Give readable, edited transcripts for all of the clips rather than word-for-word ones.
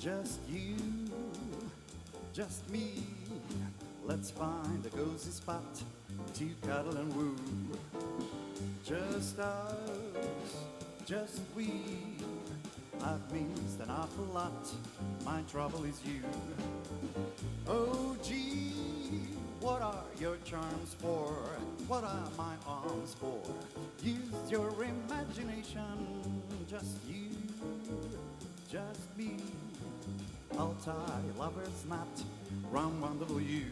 Just you, just me. Let's find a cozy spot to cuddle and woo. Just us, just we. I've missed an awful lot. My trouble is you. Oh gee, what are your charms for? What are my arms for? Use your imagination. Just you, just me. I'll tie a lover's knot round wonderful you.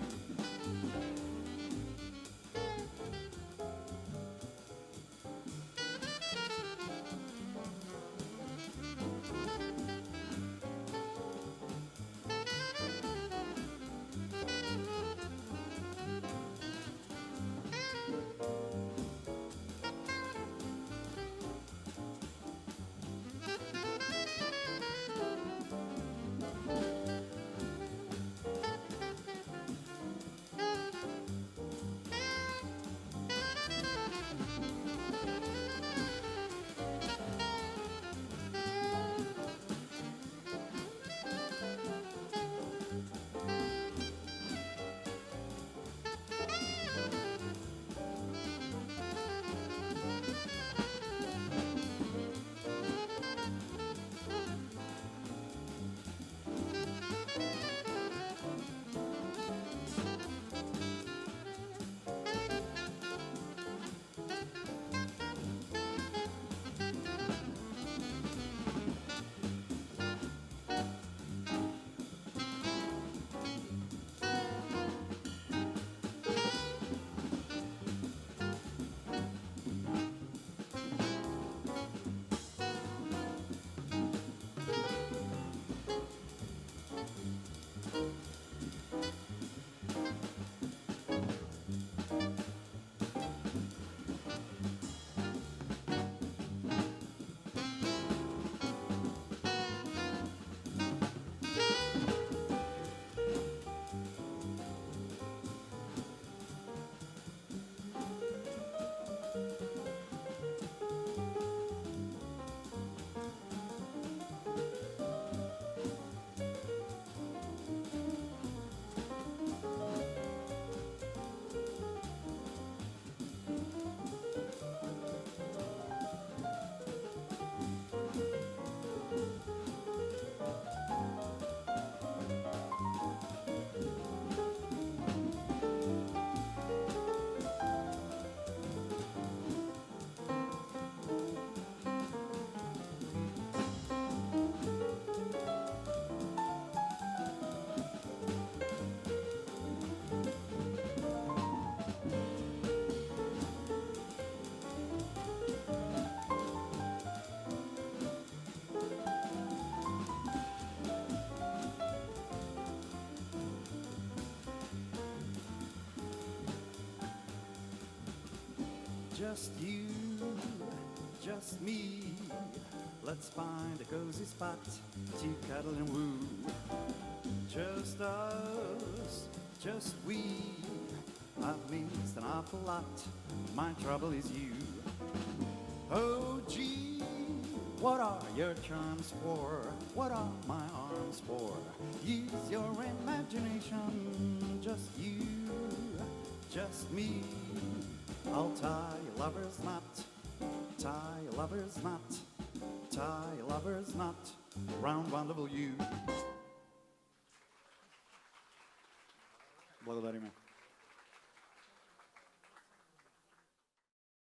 Just you, just me. Let's find a cozy spot to cuddle and woo. Just us, just we. I've missed an awful lot. My trouble is you. Oh gee, what are your charms for? What are my arms for? Use your imagination. Just you, just me. I'll tie a lover's knot, tie a lover's knot, tie a lover's knot round wonderful you. Благодарим.